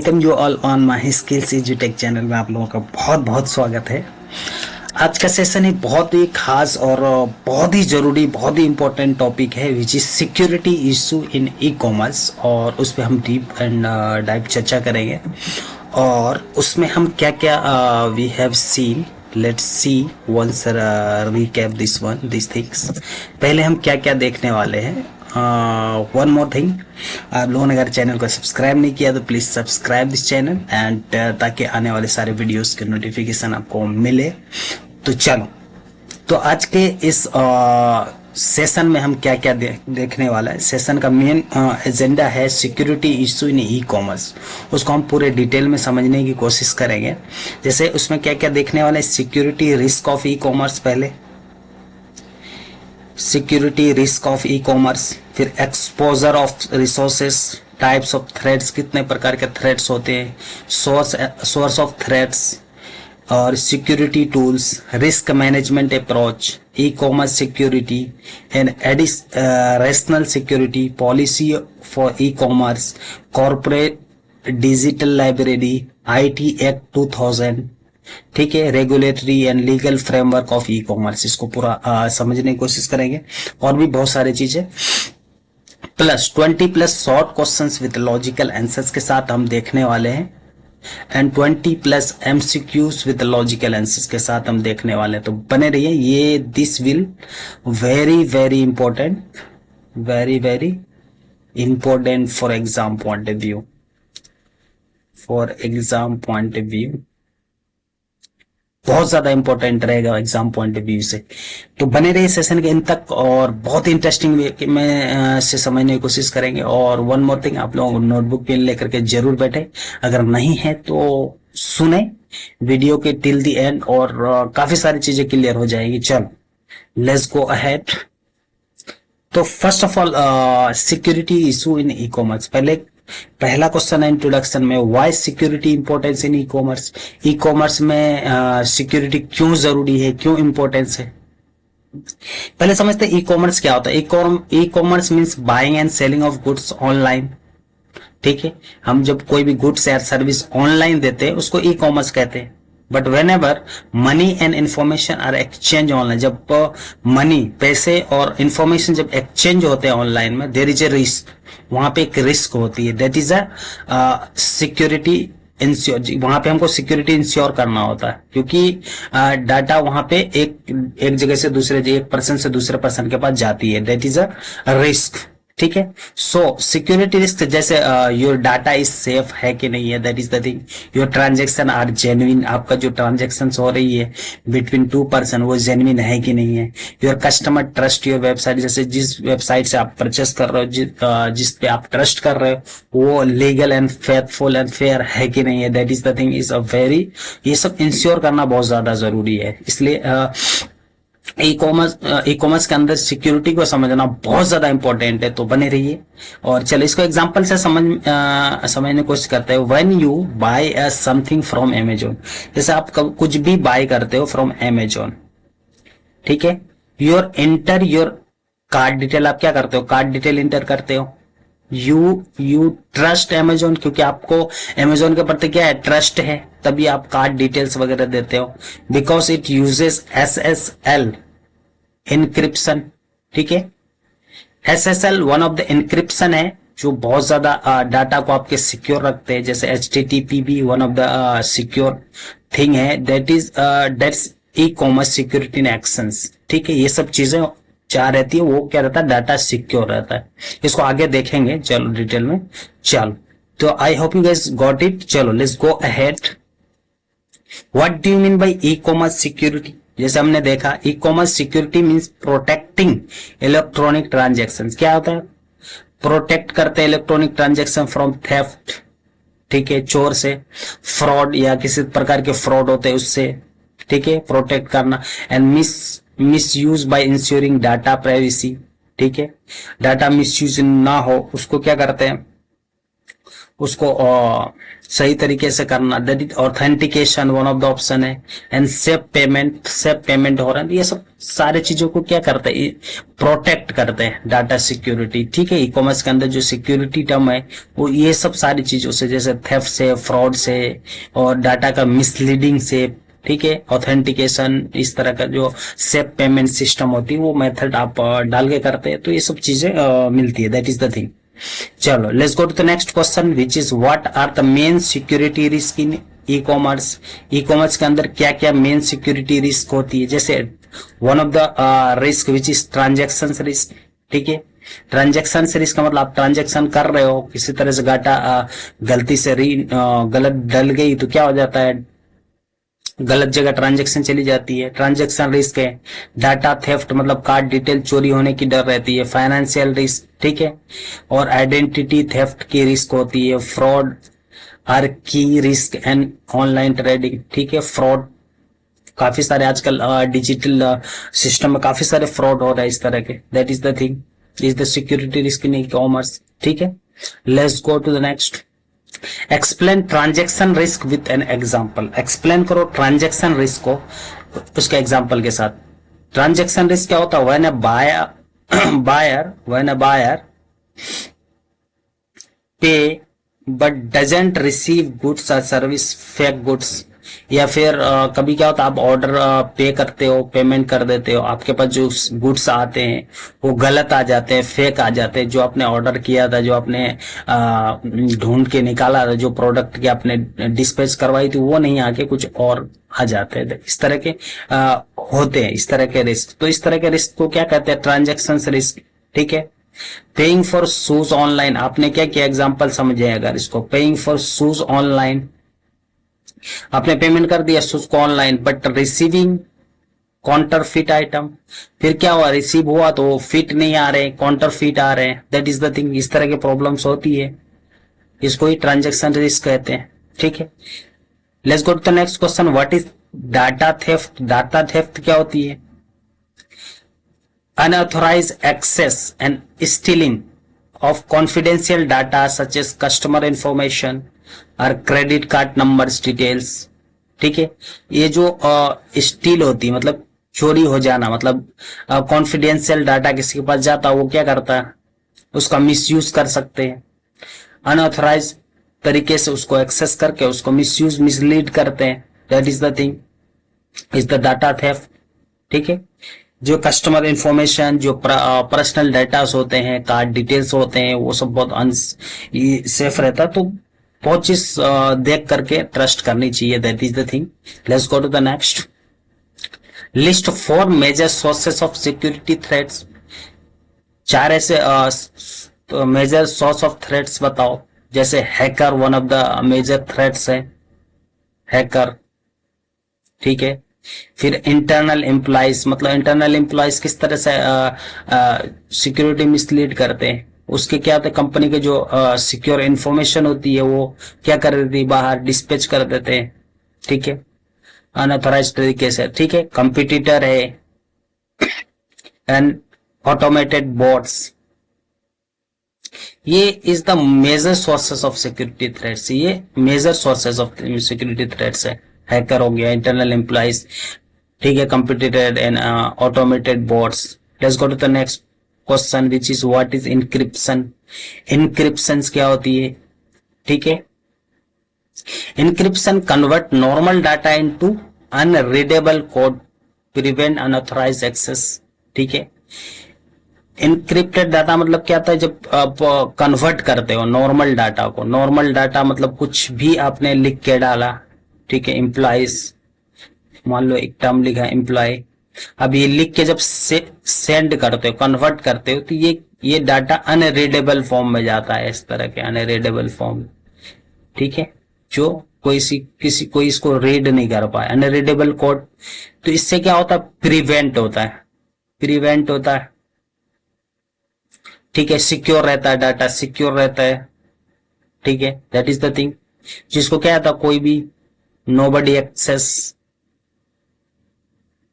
Welcome you all on my skills एजुटेक channel में आप लोगों का बहुत बहुत स्वागत है। आज का सेशन एक बहुत ही खास और बहुत ही जरूरी, बहुत ही इंपॉर्टेंट टॉपिक है which is security issue in e commerce, और उस पर हम डीप एंड डाइप चर्चा करेंगे। और उसमें हम क्या क्या we have seen, let's see once recap this things. पहले हम क्या क्या देखने वाले हैं। वन मोर थिंग, आप लोगों ने अगर चैनल को सब्सक्राइब नहीं किया तो please subscribe this channel and ताकि आने वाले सारे वीडियोस के नोटिफिकेशन आपको मिले। तो चलो, तो आज के इस सेशन में हम क्या क्या देखने वाला है। सेशन का मेन एजेंडा है security issue in e commerce. उसको हम पूरे डिटेल में समझने की कोशिश करेंगे। जैसे उसमें क्या क्या देखने वाले, security risk of e commerce, पहले security risk of e commerce, फिर exposure of resources, types of threads, कितने प्रकार के थ्रेड्स होते हैं, सोर्स ऑफ थ्रेड्स, और security tools, risk management approach, e commerce security and rational security policy for e commerce, corporate digital library, IT act 2000, ठीक है, regulatory and legal framework of e commerce. इसको पूरा समझने की कोशिश करेंगे, और भी बहुत सारी चीजें। Plus 20+ short questions with logical answers के साथ हम देखने वाले हैं, and 20+ MCQs with logical answers के साथ हम देखने वाले हैं। तो बने रहिए, ये this will very very important, very very important for exam point of view, for exam point of view बहुत ज्यादा इंपॉर्टेंट रहेगा एग्जाम पॉइंट ऑफ व्यू से। तो बने रहिए सेशन के इन तक, और बहुत इंटरेस्टिंग वे में से समझने की कोशिश करेंगे। और वन मोर थिंग, आप लोगों को नोटबुक पेन लेकर के जरूर बैठे, अगर नहीं है तो सुने वीडियो के टिल दी एंड, और काफी सारी चीजें क्लियर हो जाएगी। चलो लेट्स गो अहेड। तो first of all security issue in e commerce. पहला क्वेश्चन है इंट्रोडक्शन में, why security importance in e commerce. E commerce में सिक्योरिटी क्यों जरूरी है, क्यों इंपॉर्टेंस है। पहले समझते हैं ई कॉमर्स क्या होता है। E commerce means buying and selling of goods online, ठीक है। हम जब कोई भी गुड्स या सर्विस ऑनलाइन देते हैं उसको ई कॉमर्स कहते हैं। But whenever money and information are exchange online, जब मनी, पैसे और इंफॉर्मेशन जब एक्सचेंज होते हैं ऑनलाइन में, देयर इज ए रिस्क, वहां पे एक रिस्क होती है, that is a security ensure. वहां पे हमको सिक्योरिटी इंश्योर करना होता है, क्योंकि डाटा वहां पे एक जगह से दूसरे, एक पर्सन से दूसरे पर्सन के पास जाती है, दैट इज अ रिस्क, ठीक है। सो सिक्योरिटी रिस्क, जैसे योर डाटा इज सेफ है कि नहीं है, that is the thing. Your transaction are genuine, आपका जो ट्रांजेक्शन हो रही है बिटवीन टू पर्सन वो जेन्युइन है कि नहीं है। Your customer trust your website, जैसे जिस वेबसाइट से आप परचेस कर रहे हो, जिस पे आप ट्रस्ट कर रहे हो वो legal and faithful and fair है कि नहीं है, that is the thing is a very, ये सब इंश्योर करना बहुत ज्यादा जरूरी है। इसलिए ई कॉमर्स के अंदर सिक्योरिटी को समझना बहुत ज्यादा इंपॉर्टेंट है। तो बने रहिए, और चलो इसको एग्जांपल से समझने की कोशिश करते हैं। When you buy something from Amazon, जैसे आप कुछ भी बाय करते हो फ्रॉम अमेजोन, ठीक है, एंटर योर कार्ड डिटेल। आप क्या करते हो, कार्ड डिटेल इंटर करते हो। यू ट्रस्ट अमेजोन, क्योंकि आपको अमेजोन के प्रति क्या है, ट्रस्ट है, तभी आप कार्ड डिटेल्स वगैरह देते हो। Because it uses SSL encryption, ठीक है। SSL one of the encryption है जो बहुत ज्यादा डाटा को आपके सिक्योर रखते हैं। जैसे HTTP भी one of the secure thing है, that's e commerce security in actions, ठीक है। ये सब चीजें चाह रहती है, वो क्या रहता है, डाटा सिक्योर रहता है। इसको आगे देखेंगे चलो डिटेल में। चलो, तो I hope you guys got it. चलो let's go ahead. What do you mean by e commerce security. जैसे हमने देखा, e commerce security means protecting electronic transaction. क्या होता है, प्रोटेक्ट करते हैं इलेक्ट्रॉनिक ट्रांजेक्शन फ्रॉम थेफ्ट, ठीक है, चोर से, फ्रॉड या किसी प्रकार के फ्रॉड होते हैं उससे, ठीक है, प्रोटेक्ट करना। And misuse by ensuring data privacy, ठीक है, डाटा मिसयूज ना हो उसको क्या करते हैं, उसको सही तरीके से करना, that is authentication one of the option है। एंड सेफ पेमेंट हो रहा है। ये सब सारे चीजों को क्या करते हैं, प्रोटेक्ट करते हैं, डाटा सिक्योरिटी। ठीक है, ई कॉमर्स के अंदर जो सिक्योरिटी टर्म है वो ये सब सारी चीजों से, जैसे थेफ्ट से, फ्रॉड से और डाटा का मिसलीडिंग से, ठीक है, ऑथेंटिकेशन, इस तरह का जो सेफ पेमेंट सिस्टम होती है वो मेथड आप डाल के करते हैं तो ये सब चीजें मिलती है। That is the thing. चलो let's go to the next question which is what are the main security risk in e commerce. E commerce के अंदर क्या क्या मेन सिक्योरिटी रिस्क होती है। जैसे one of the risk which is transaction risk. ठीक है, ट्रांजेक्शन रिस्क का मतलब आप ट्रांजेक्शन कर रहे हो, किसी तरह से डाटा गलती से गलत डल गई तो क्या हो जाता है, गलत जगह ट्रांजैक्शन चली जाती है, ट्रांजैक्शन रिस्क है। डाटा थेफ्ट मतलब कार्ड डिटेल चोरी होने की डर रहती है, फाइनेंशियल रिस्क, ठीक है, और आइडेंटिटी थेफ्ट की रिस्क होती है, फ्रॉड आर की रिस्क एंड ऑनलाइन ट्रेडिंग। ठीक है, फ्रॉड काफी सारे आजकल डिजिटल सिस्टम में काफी सारे फ्रॉड हो रहे हैं इस तरह के। That is the thing, is the security risk in e commerce. ठीक है, let's go to the next. Explain transaction risk with an example. एक्सप्लेन करो ट्रांजेक्शन रिस्क को उसके एग्जाम्पल के साथ। ट्रांजेक्शन रिस्क क्या होता है, व्हेन अ बायर पे बट डजंट रिसीव गुड्स और सर्विस, फेक गुड्स। या फिर कभी क्या होता है, आप ऑर्डर पे करते हो, पेमेंट कर देते हो, आपके पास जो गुड्स आते हैं वो गलत आ जाते हैं, फेक आ जाते हैं। जो आपने ऑर्डर किया था, जो आपने ढूंढ के निकाला था, जो प्रोडक्ट की आपने डिस्पैच करवाई थी वो नहीं आके कुछ और आ जाते हैं। इस तरह के होते हैं, इस तरह के रिस्क। तो इस तरह के रिस्क को क्या कहते हैं, ट्रांजेक्शन रिस्क। ठीक है, पेइंग फॉर शूज ऑनलाइन, आपने क्या किया, एग्जाम्पल समझे अगर इसको। पेइंग फॉर शूज ऑनलाइन, आपने पेमेंट कर दिया शूज को online, but receiving counterfeit item. फिर क्या हुआ, रिसीव हुआ तो फिट नहीं आ रहे, काउंटरफिट आ रहे हैं। दैट इज द थिंग, इस तरह की प्रॉब्लम्स होती है, इसको ही ट्रांजेक्शन रिस्क कहते हैं। ठीक है, let's go to the next question, what is data theft. Data theft क्या होती है, unauthorized access and stealing of confidential data such as customer information or credit card numbers details। ठीक है, ये जो स्टील होती है मतलब चोरी हो जाना, मतलब कॉन्फिडेंशियल डाटा किसी के पास जाता है, वो क्या करता है, उसका मिसयूज कर सकते हैं। अनऑथराइज तरीके से उसको एक्सेस करके उसको मिसयूज, मिसलीड करते हैं। That is the thing, is the data theft. ठीक है, जो कस्टमर इंफॉर्मेशन, जो पर्सनल डेटास होते हैं, कार्ड डिटेल्स होते हैं, वो सब बहुत अनसेफ रहता है। तो बहुत चीज देख करके ट्रस्ट करनी चाहिए। That is the thing. Let's go to the next. List 4 major sources of security threats. 4 ऐसे मेजर सोर्स ऑफ थ्रेट्स बताओ। जैसे hacker one of the major threats है, हैकर। ठीक है, फिर इंटरनल एम्प्लॉइज, मतलब इंटरनल एम्प्लॉइज किस तरह से सिक्योरिटी मिसलीड करते हैं, उसके क्या होते हैं, कंपनी के जो सिक्योर इंफॉर्मेशन होती है वो क्या कर देती है, बाहर डिस्पैच कर देते हैं। ठीक है, अनऑथराइज्ड तरीके से। ठीक है, कंपिटिटर है एंड ऑटोमेटेड बॉट्स। ये is the major sources of security threats. ये major sources of security threats है। हैकर हो गया, इंटरनल एम्प्लॉइज, ठीक है, computed and automated bots. Let's go to the next question which is what is encryption. Encryption क्या होती है। ठीक है, encryption convert normal data into unreadable code, prevent unauthorised access. ठीक है, इनक्रिप्टेड डाटा मतलब क्या होता है, जब आप कन्वर्ट करते हो नॉर्मल डाटा को, नॉर्मल डाटा मतलब कुछ भी आपने लिख के डाला, ठीक है, एम्प्लॉइज मान लो एक टर्म लिखा है एम्प्लॉय, अब ये लिख के जब सेंड करते हो, कन्वर्ट करते हो, तो ये डाटा अनरीडेबल फॉर्म में जाता है, इस तरह के अनरीडेबल फॉर्म। ठीक है, जो कोई इसको रीड नहीं कर पाए, अनरीडेबल कोड। तो इससे क्या होता है, प्रिवेंट होता है, प्रिवेंट होता है। ठीक है, सिक्योर रहता है, डाटा सिक्योर रहता है। ठीक है, दैट इज द थिंग, जिसको क्या था, कोई भी नोबडी एक्सेस।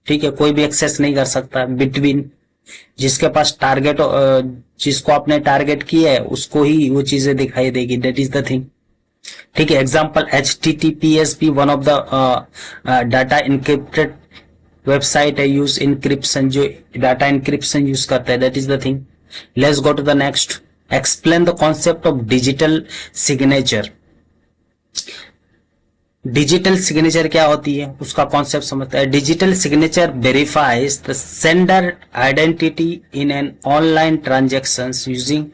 ठीक है, कोई भी एक्सेस नहीं कर सकता बिटवीन, जिसके पास टारगेट, जिसको आपने टारगेट किया है उसको ही वो चीजें दिखाई देगी। That is the thing. ठीक है, एग्जाम्पल HTTPS भी one of the data encrypted website है, यूज इनक्रिप्शन, जो डाटा इनक्रिप्शन यूज करता है, that is the thing. Let's go to the next, explain the concept of digital signature. Digital signature क्या होती है, उसका कॉन्सेप्ट समझते हैं। Digital signature verifies the sender identity in an online transaction using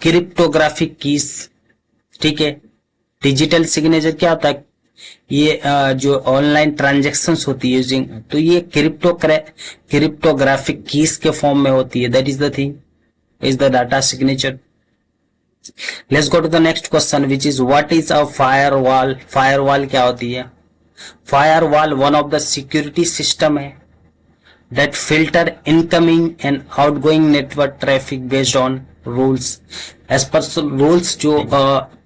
cryptographic keys. ठीक है, digital signature क्या होता है, ये जो ऑनलाइन ट्रांजेक्शन्स होती है यूजिंग, तो ये क्रिप्टोग्राफिक कीज के फॉर्म में होती है, that is the thing, is the data signature. Let's go to the next question which is what is a firewall. Firewall क्या होती है? Firewall one of the security system है that filter incoming and outgoing network traffic based on rules. As per rules, जो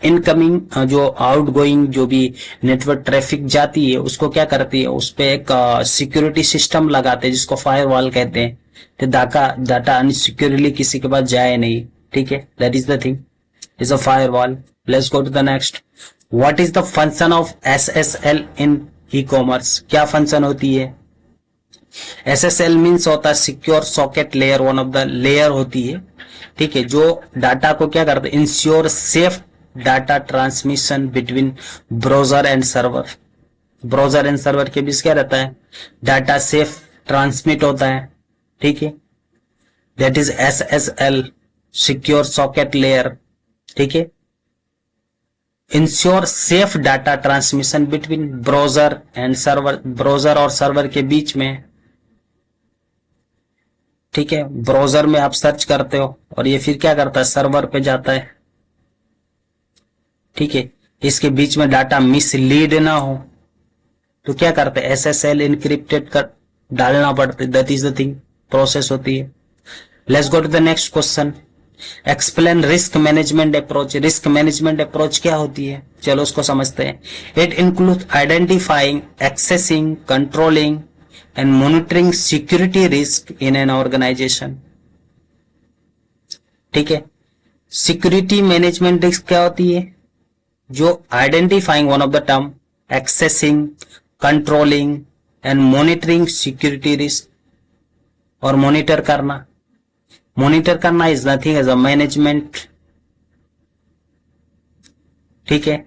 incoming जो outgoing जो भी network traffic जाती है उसको क्या करती है, उस पे एक सिक्योरिटी सिस्टम लगाते हैं जिसको फायरवॉल कहते हैं, तो डाटा अनसिक्योरली किसी के पास जाए नहीं। ठीक है, that is the thing, is a firewall. Let's go to the next, what is the function of SSL in e commerce. क्या फंक्शन होती है? SSL मीन्स होता है secure socket layer, one of the layer होती है। ठीक है, जो डाटा को क्या करते हैं, ensure safe data transmission between browser and server. Browser and server के बीच क्या रहता है, डाटा सेफ ट्रांसमिट होता है। ठीक है, that is SSL, secure socket layer. ठीक है, ensure safe data transmission between browser and server, browser और सर्वर के बीच में। ठीक है, ब्राउजर में आप सर्च करते हो और ये फिर क्या करता है, सर्वर पे जाता है। ठीक है, इसके बीच में डाटा मिसलीड ना हो तो क्या करते हैं, SSL इनक्रिप्टेड कर डालना पड़ता है, that is the thing, process होती है। Let's go to the next question, explain risk management approach. Risk management approach क्या होती है, चलो उसको समझते हैं। It include identifying, accessing, controlling and monitoring security risk in an organization। ठीक है, सिक्योरिटी मैनेजमेंट रिस्क क्या होती है, जो identifying one of the term, accessing, controlling and monitoring security risk, और मॉनिटर करना is nothing as a management. ठीक है,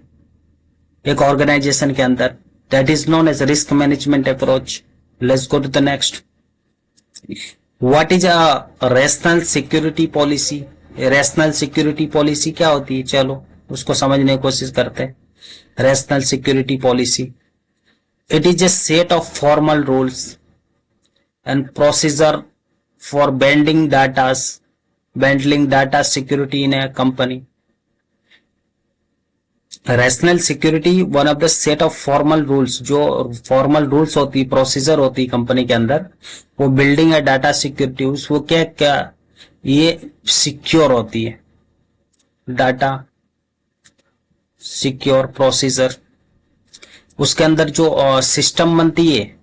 एक ऑर्गेनाइजेशन के अंदर, that is known as risk management approach. Let's go to the next. What is a rational security policy? Rational security policy क्या होती है, चलो उसको समझने की कोशिश करते हैं। Rational security policy, it is a set of formal rules and procedure for handling data security in a company। Rational security one of the set of formal rules, जो फॉर्मल रूल्स होती, प्रोसीजर होती company के अंदर, वो building है data security, वो क्या क्या ये सिक्योर होती है, डाटा सिक्योर प्रोसीजर। उसके अंदर जो सिस्टम बनती है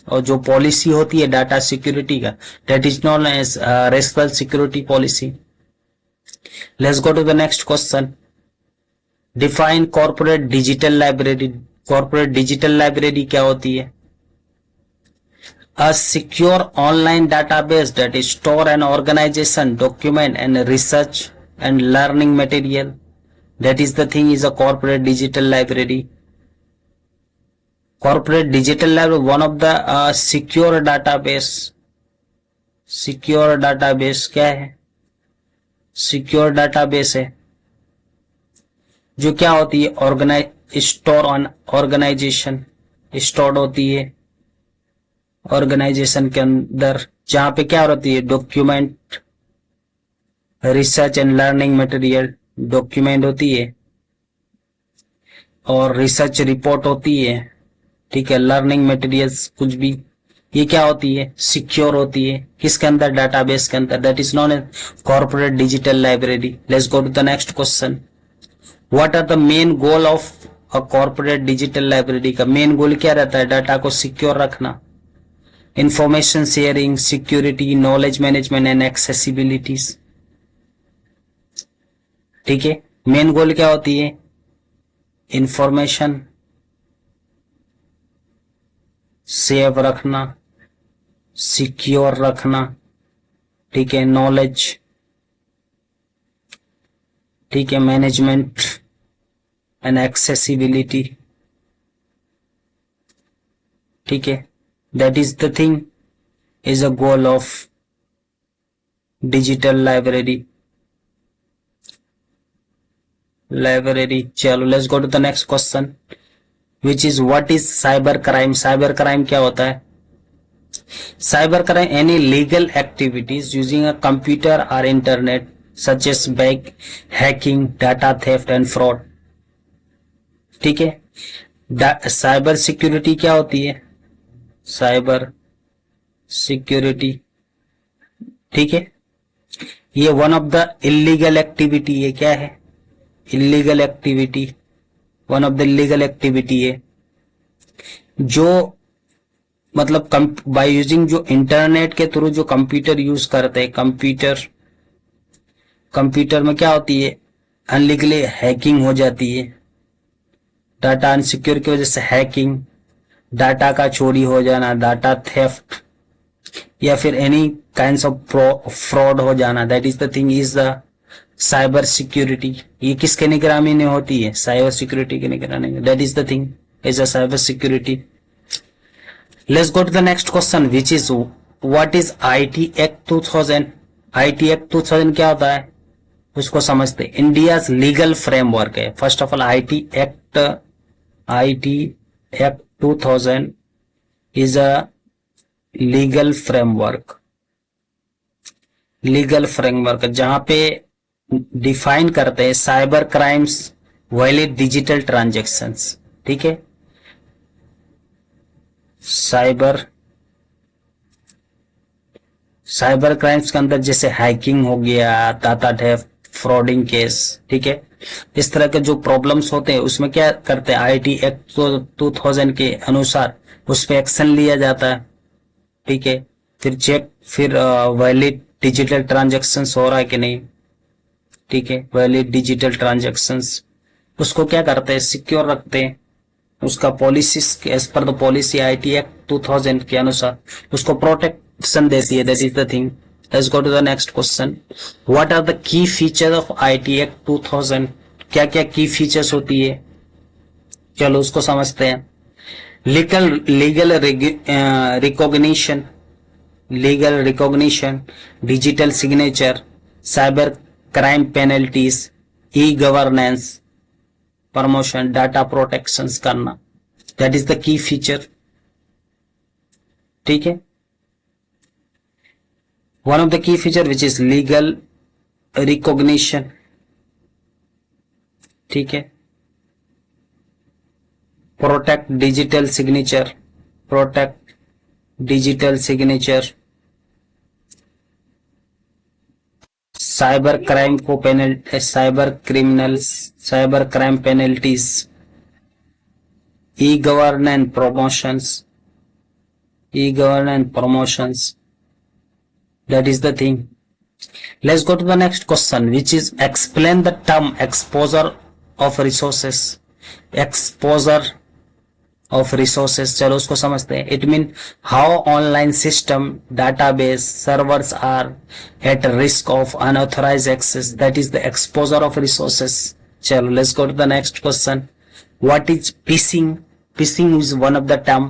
और जो पॉलिसी होती है डाटा सिक्योरिटी का, that is known as rational security policy. Let's go to the next question, define corporate digital library. Corporate digital library क्या होती है? A secure online database that store and organization document and research and learning material, that is the thing, is a corporate digital library. Corporate digital library one of the secure database. Secure database क्या है? Secure database है जो क्या होती है, store on organisation, stored होती है organisation के अंदर, जहां पे क्या होती है, document, research and learning material, document होती है और रिसर्च रिपोर्ट होती है। ठीक है, लर्निंग मटेरियल्स कुछ भी, ये क्या होती है, सिक्योर होती है, किसके अंदर, डाटाबेस के अंदर, that is known as corporate digital library. Let's go to the next question, what are the main goal of a corporate digital library. का मेन गोल क्या रहता है, डाटा को सिक्योर रखना, information sharing, security, knowledge management and accessibilities. ठीक है, main goal क्या होती है, इंफॉर्मेशन सेव रखना, सिक्योर रखना, ठीक है, नॉलेज, ठीक है, मैनेजमेंट एंड एक्सेसिबिलिटी, ठीक है, that is the thing is a goal of digital library. चलो let's go to the next question which is what is cyber crime. Cyber crime क्या होता है? Cyber crime any legal activities using a computer और internet such as bank, hacking, data theft and fraud, ठीक है। Cyber security क्या होती है? Cyber security, ठीक है, ये one of the illegal activity, ये क्या है? Illegal activity, one of the illegal activity है जो मतलब बाय यूजिंग जो इंटरनेट के थ्रू जो कंप्यूटर यूज करते हैं, कंप्यूटर में क्या होती है? अनलीगली हैकिंग हो जाती है, डाटा अनसिक्योर की वजह से हैकिंग, डाटा का चोरी हो जाना, डाटा थेफ्ट, या फिर एनी काइंड्स ऑफ फ्रॉड हो जाना, that is the thing is the cyber security. ये किसके निगरानी में होती है? साइबर सिक्योरिटी की निगरानी में, that is the thing is a cyber security. Let's go to the next question which is what is IT act 2000। IT act 2000 क्या होता है उसको समझते हैं। इंडियाज लीगल फ्रेमवर्क है। First of all IT act 2000 is a legal framework जहां पे define करते हैं cyber crimes violate digital transactions, ठीक है। साइबर क्राइम्स के अंदर जैसे हैकिंग हो गया, डाटा थेफ्ट, फ्रॉडिंग केस, ठीक है, इस तरह के जो प्रॉब्लम्स होते हैं उसमें क्या करते हैं? आईटी एक्ट 2000 के अनुसार उस पर एक्शन लिया जाता है, ठीक है। फिर वैलिड डिजिटल ट्रांजैक्शंस हो रहा है कि नहीं, ठीक है, वैलिड डिजिटल ट्रांजैक्शंस उसको क्या करते हैं? सिक्योर रखते हैं। उसका policy as per the policy IT act 2000 के अनुसार उसको प्रोटेक्शन देती है, that is the thing. Let's go to the next question what are the key feature of IT act 2000। क्या क्या की फीचर्स होती है, चलो उसको समझते हैं। Legal recognition, digital signature, cyber crime penalties, e governance, promotion, data protections करना, that is the key feature, ठीक है। One of the key feature which is legal recognition, ठीक है, protect digital signature, cyber crime penalties, e governance promotions, that is the thing. Let's go to the next question which is explain the term exposure of resources. चलो उसको समझते हैं। It means how online system, database, servers are at risk of unauthorized access. That is the exposure of resources. चलो let's go to the next question. What is phishing? Phishing is one of the term.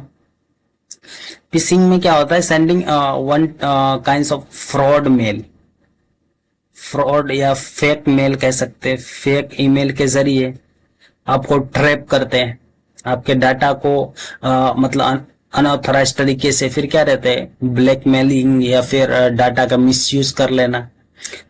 Fishing में क्या होता है? Sending one kinds of fraud या fake mail कह सकते हैं। Fake email के जरिए आपको ट्रैप करते हैं, आपके डाटा को मतलब अनऑथराइज तरीके से फिर क्या रहते हैं? ब्लैकमेलिंग या फिर डाटा का मिसयूज कर लेना।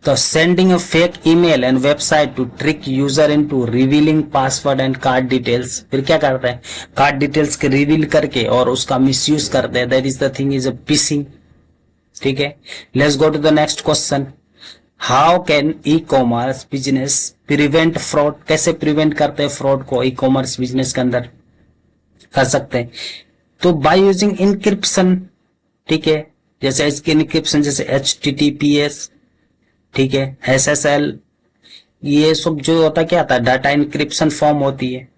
तो sending a fake email and website to trick user into revealing password and card details. फिर क्या करते हैं? कार्ड डिटेल्स के रिवील करके और उसका मिसयूज करते हैं, that is the thing is a phishing, ठीक है। Let's go to the next question how can e commerce business prevent fraud. कैसे प्रिवेंट करते हैं फ्रॉड को? ई कॉमर्स बिजनेस के अंदर कर सकते हैं तो बाय यूजिंग इनक्रिप्शन, ठीक है, जैसे इसके इनक्रिप्शन जैसे HTTPS, ठीक है, SSL, ये सब जो होता क्या आता है? डाटा इंक्रिप्शन फॉर्म होती है।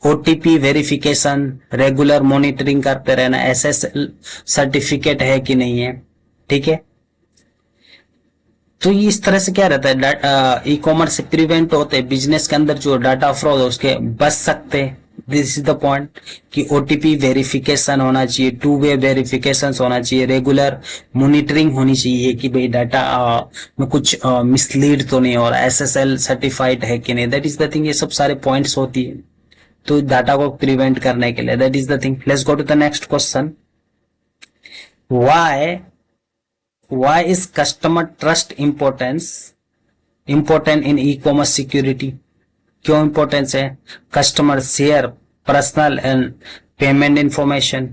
ओटीपी वेरिफिकेशन, रेगुलर मॉनिटरिंग करते रहना, एसएसएल सर्टिफिकेट है कि नहीं है, ठीक है। तो ये इस तरह से क्या रहता है, ई कॉमर्स से प्रिवेंट होते हैं, बिजनेस के अंदर जो डाटा फ्रॉड है उसके बच सकते हैं। दिस इज द पॉइंट कि ओटीपी वेरिफिकेशन होना चाहिए, टू वे वेरिफिकेशन होना चाहिए, रेगुलर मॉनिटरिंग होनी चाहिए कि भाई डाटा में कुछ मिसलीड तो नहीं हो रहा, एसएसएल सर्टिफाइड है कि नहीं, दैट इज द थिंग। ये सब सारे पॉइंट्स होती है तो डाटा को प्रिवेंट करने के लिए, that is the thing. Let's go to the next question. Why is customer trust important in e-commerce security? क्यों इम्पोर्टेंस है? Customer share personal and payment information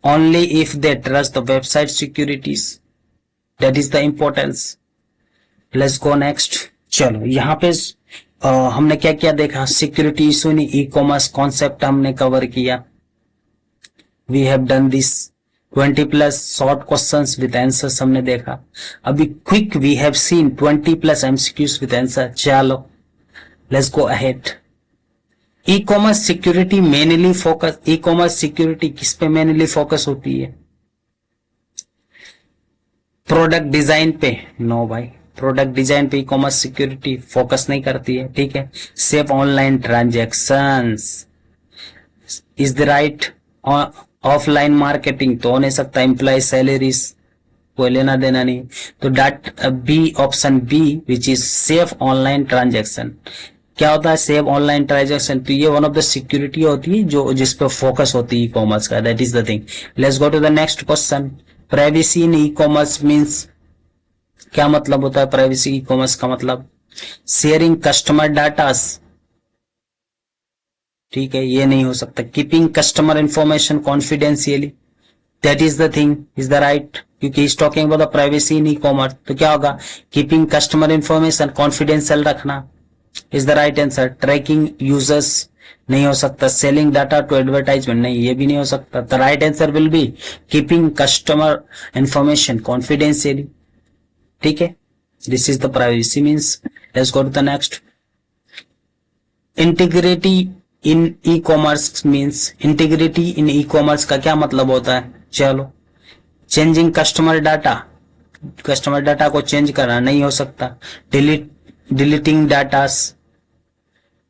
only if they trust the website securities. That is the importance. Let's go next. चलो यहाँ पे हमने क्या क्या देखा, security issue नहीं, ई कॉमर्स कॉन्सेप्ट हमने कवर किया। We have done this 20+ short questions with answers हमने देखा। अभी quick we have seen 20+ MCQs with answer. चलो let's go ahead. E commerce security mainly focus, e commerce security किस पे mainly focus होती है? प्रोडक्ट डिजाइन पे? नो भाई, प्रोडक्ट डिजाइन पे ई कॉमर्स सिक्योरिटी फोकस नहीं करती है, ठीक है। Safe online transactions is the right. Offline marketing तो हो नहीं सकता, एम्प्लॉय सैलरीज कोई लेना देना नहीं। तो dot B, option B which is safe online transaction. क्या होता है सेफ ऑनलाइन ट्रांजैक्शन? तो ये वन ऑफ द सिक्योरिटी होती है जो जिस पे फोकस होती है ई कॉमर्स का, that is the thing. Let's go to the next question. Privacy in e commerce means, क्या मतलब होता है प्राइवेसी ई कॉमर्स का? मतलब शेयरिंग कस्टमर डाटास, ठीक है, ये नहीं हो सकता। Keeping customer information confidentially, that is the thing, is the right, क्योंकि is talking about the privacy in e commerce. तो क्या होगा? कीपिंग कस्टमर इंफॉर्मेशन कॉन्फिडेंशियल रखना is the right answer. Tracking users नहीं हो सकता। सेलिंग डाटा टू एडवर्टाइजमेंट नहीं, ये भी नहीं हो सकता। The right answer will be keeping customer information confidentially, ठीक है। This is the privacy means. Let's go to the next. Integrity in e commerce means, integrity in e commerce का क्या मतलब होता है? चलो, changing customer data, customer data को change करना नहीं हो सकता। डिलीटिंग डाटास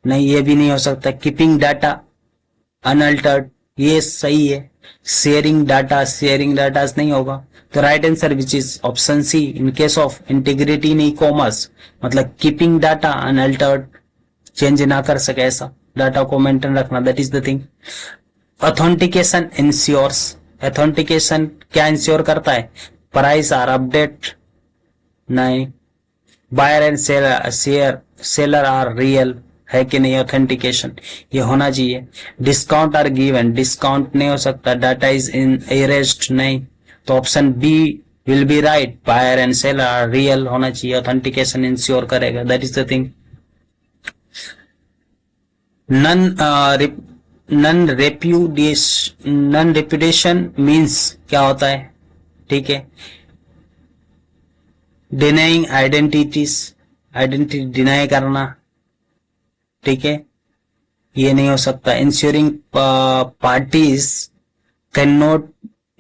नहीं, ये भी नहीं हो सकता। कीपिंग डाटा अनअल्टर्ड, ये सही है। शेयरिंग डाटा, शेयरिंग डाटा नहीं होगा। तो right answer which is option C, in case of integrity in e commerce, मतलब कीपिंग डाटा अनअल्टर्ड, चेंज ना कर सके ऐसा डाटा को मेंटेन रखना, that is the thing. Authentication ensures, authentication क्या इंश्योर करता है? प्राइस आर अपडेट नहीं। Buyer and seller are real है कि नहीं, ऑथेंटिकेशन ये होना चाहिए। डिस्काउंट आर गिवन, डिस्काउंट नहीं हो सकता। डाटा इज इन एरेस्ट नहीं, तो option B will be right. Buyer and seller are real होना चाहिए, ऑथेंटिकेशन इंश्योर करेगा, that is the thing. Non repudiation means क्या होता है? ठीक है, डिनाइंग आइडेंटिटीज, आइडेंटिटी डिनाई करना, ठीक है, ये नहीं हो सकता। Ensuring parties can not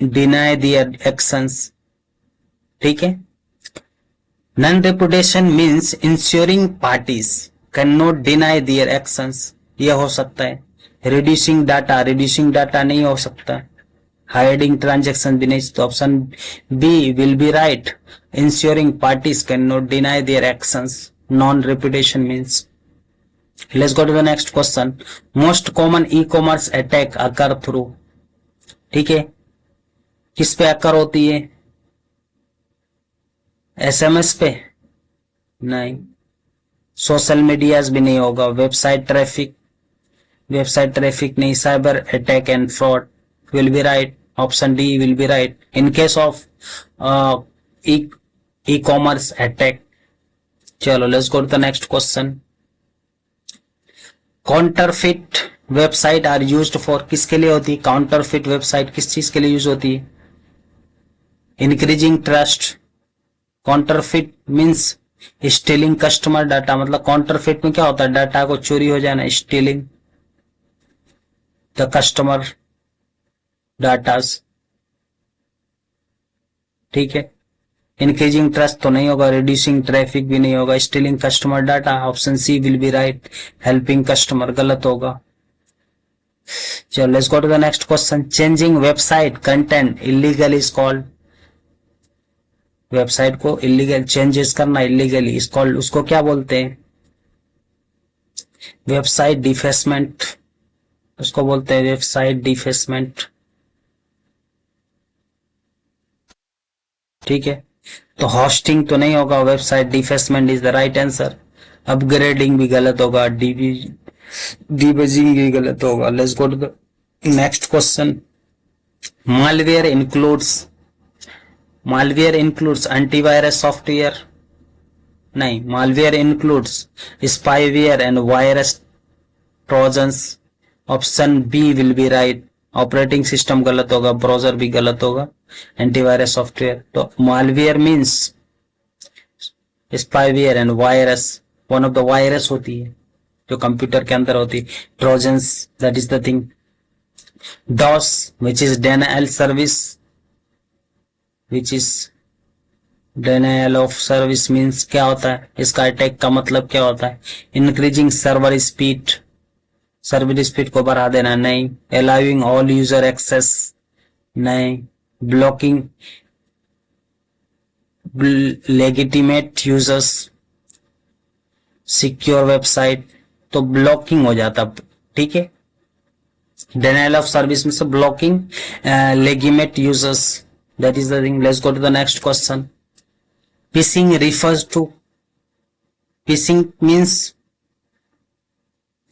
deny their actions, ठीक है। Non repudiation means ensuring parties can not deny their actions, ये हो सकता है। रिड्यूसिंग डाटा, रिड्यूसिंग डाटा नहीं हो सकता। हाइडिंग ट्रांजेक्शन भी नहीं, तो option B will be right. Insuring parties can not deny their actions, non repudiation means. Let's go to the next question. Most common e commerce attack occur through, ठीक है, किस पे अकर होती है? एसएमएस पे नहीं, सोशल मीडियाज भी नहीं होगा। वेबसाइट ट्रैफिक, वेबसाइट ट्रैफिक नहीं। Cyber attack and fraud will be right, option D will be right in case of e commerce attack. चलो let's go to the next question. Counterfeit website are used for, किसके लिए होती है counterfeit website? किस चीज के लिए use होती है? Increasing trust. Counterfeit means stealing customer data, मतलब काउंटरफिट में क्या होता है? डाटा को चोरी हो जाना, स्टीलिंग, द कस्टमर डाटास, ठीक है। इंक्रीजिंग ट्रस्ट तो नहीं होगा, रिड्यूसिंग ट्रैफिक भी नहीं होगा, stealing customer data, option C will be right, helping customer गलत होगा। चलो let's go to the next question, changing website content illegal is called, website को इलीगल चेंजेस करना इलीगली इज कॉल्ड, उसको क्या बोलते हैं, वेबसाइट डिफेसमेंट, उसको बोलते हैं वेबसाइट डिफेसमेंट, ठीक है। तो होस्टिंग तो नहीं होगा, website defacement is the right answer. Upgrading भी गलत होगा, डीबजिंग भी गलत होगा। Let's go to the next question, malware includes antivirus software, नहीं, malware includes spyware and virus trojans, option B will be right. Operating system गलत होगा, browser भी गलत होगा, एंटीवायरस सॉफ्टवेयर। तो malware means spyware and virus, one of the virus होती है जो कंप्यूटर के अंदर होती है, trojans that is the thing. DoS which is denial service, which is denial of service means क्या होता है, इसका अटैक का मतलब क्या होता है, increasing server speed, server speed को बढ़ा देना, नहीं। अलाउइंग ऑल यूजर एक्सेस, नहीं। Blocking legitimate users, secure website, तो ब्लॉकिंग हो जाता, ठीक है। डेनाइल ऑफ सर्विस में से blocking legitimate users, that is the thing. Let's go to the next question, phishing refers to, phishing means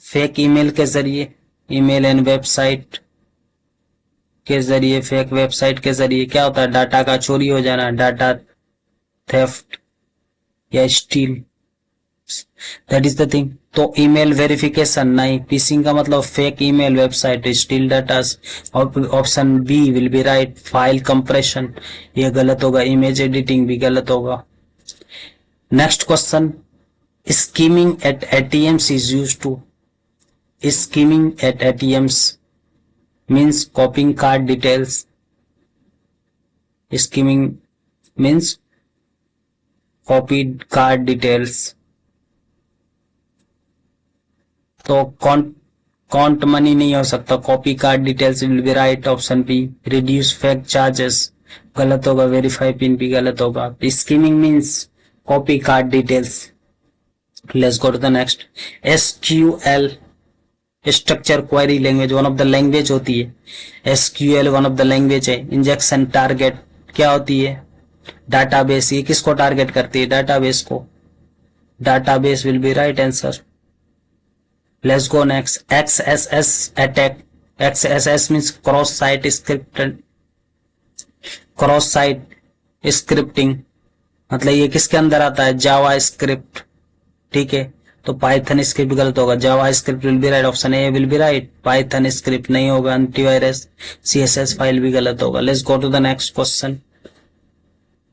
fake email के जरिए, ईमेल एंड वेबसाइट के जरिए, फेक वेबसाइट के जरिए क्या होता है, डाटा का चोरी हो जाना, डाटा थेफ्ट या steal, that is the thing. तो ईमेल वेरिफिकेशन, नहीं। फिशिंग का मतलब fake email, website, steal data, option B will be right. File compression, ये गलत होगा, इमेज एडिटिंग भी गलत होगा। Next question, skimming at ATMs is used to, scheming at ATMs means copying card details, scheming means copied card details। तो count money नहीं हो सकता, copy card details will be right, option B. Reduce fake charges गलत होगा, verify PIN भी गलत होगा। Skimming means copy card details. Let's go to the next, SQL structure query language, one of the language होती है, SQL one of the language है। Injection target क्या होती है, डाटाबेस, ये किसको टारगेट करती है, डाटाबेस को, database will be right answer. Let's go next, XSS attack, XSS means cross site scripted, cross site scripting, मतलब ये किसके अंदर आता है, जावा स्क्रिप्ट, ठीक है। तो पाइथन स्क्रिप्ट गलत होगा, Java script will be right, option A will be right. Python script नहीं होगा, एंटीवायरस CSS फाइल भी गलत होगा। Let's go to the next question,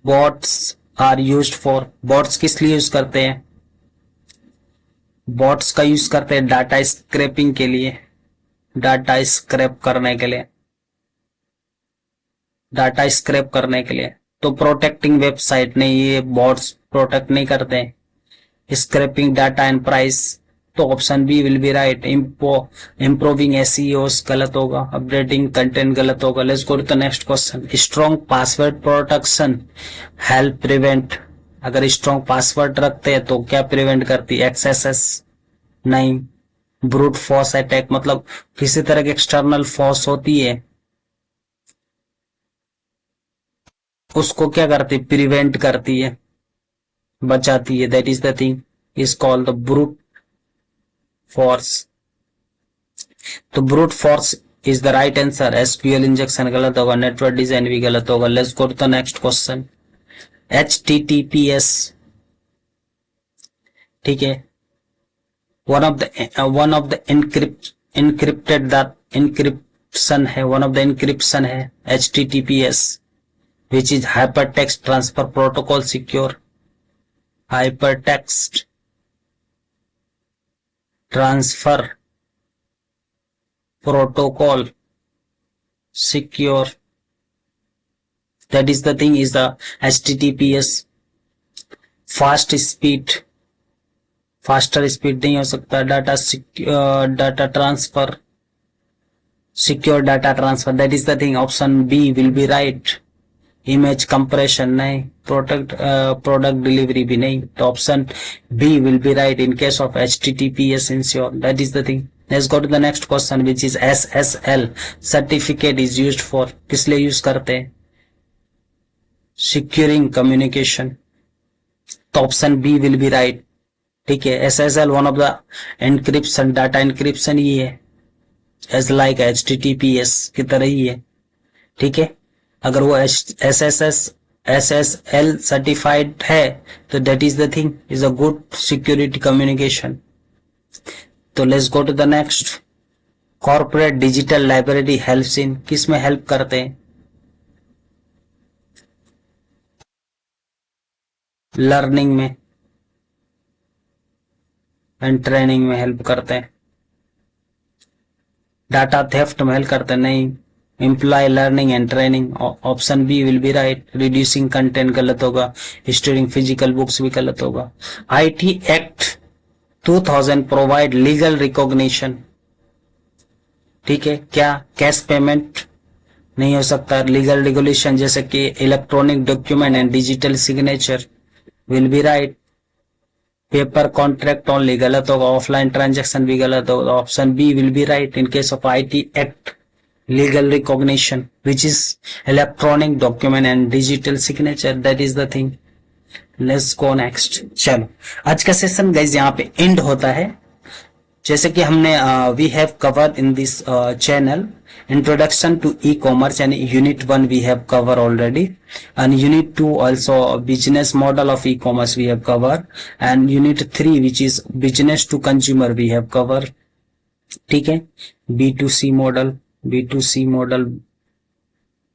bots are used for, bots किस लिए यूज करते हैं, बॉट्स का यूज करते हैं डाटा स्क्रैपिंग के लिए, डाटा स्क्रैप करने के लिए, डाटा स्क्रैप करने के लिए। तो प्रोटेक्टिंग वेबसाइट नहीं, ये बॉट्स प्रोटेक्ट नहीं करते हैं, स्क्रैपिंग डाटा एंड प्राइस, तो option B will be right. Improving SEOs गलत होगा, अपडेटिंग कंटेंट गलत होगा। Let's go to the next question, strong password protection help prevent, अगर स्ट्रॉन्ग पासवर्ड रखते हैं तो क्या प्रिवेंट करती है, XSS नहीं। ब्रूट फोर्स अटैक, मतलब किसी तरह की एक्सटर्नल फोर्स होती है उसको क्या करती है, प्रिवेंट करती है, बचाती है, that is the thing is called the brute force. तो brute force is the right answer. SQL injection गलत होगा, नेटवर्क डिजाइन भी गलत होगा। Let's go to the next question, HTTPS, ठीक है, one of the encrypted the encryption है, one of the encryption है HTTPS, which is hypertext transfer protocol secure, hypertext transfer protocol secure, that is the thing is the HTTPS. Faster speed नहीं हो सकता. Data transfer, secure data transfer, that is the thing. Option B will be right. Image compression नहीं. Product delivery भी नहीं. तो option B will be right in case of HTTPS ensure, that is the thing. Let's go to the next question which is SSL certificate is used for. किस लिए use करते हैं? Securing communication. तो option B will be right. ठीक है. SSL one of the encryption, data encryption ही है, as like HTTPS की तरह ही है. ठीक है. अगर वो SSL सर्टिफाइड है तो that is the thing is a good security communication. तो let's go to the next. Corporate digital library helps in, किस में हेल्प करते हैं? लर्निंग में एंड ट्रेनिंग में हेल्प करते हैं. डाटा थेफ्ट में हेल्प करते हैं? नहीं. Employ learning and training, option B will be right. Reducing content गलत होगा. स्टोरिंग फिजिकल बुक्स भी गलत होगा. IT act 2000 provide legal recognition. ठीक है. क्या कैश पेमेंट नहीं हो सकता? लीगल रेगुलेशन जैसे कि electronic document and digital signature will be right. Paper contract only गलत होगा. ऑफलाइन ट्रांजैक्शन भी गलत होगा. Option B will be right in case of IT act legal recognition which is electronic document and digital signature, that is the thing. Let's go next. चलो आज का session guys यहाँ पे एंड होता है. जैसे कि हमने we have covered in this channel introduction to e-commerce and unit 1 we have covered already, and unit 2 also business model of e-commerce we have covered, and unit 3 which is business to consumer we have covered. ठीक है. B2C model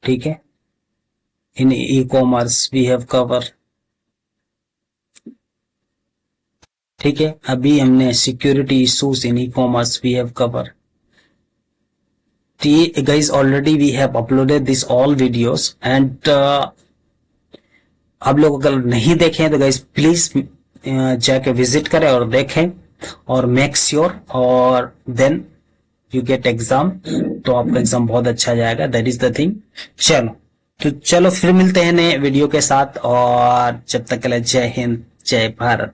ठीक है. in e-commerce we have covered. ठीक है. अभी हमने security issues in e-commerce we have covered. Guys, already we have uploaded this all videos and आप लोग अगर नहीं देखें तो guys प्लीज जाके विजिट करें और देखें और मेक श्योर और देन यू गेट एग्जाम. तो आपका एग्जाम बहुत अच्छा जाएगा, दैट इज द थिंग. चलो फिर मिलते हैं नए वीडियो के साथ, और जब तक के लिए जय हिंद जय भारत.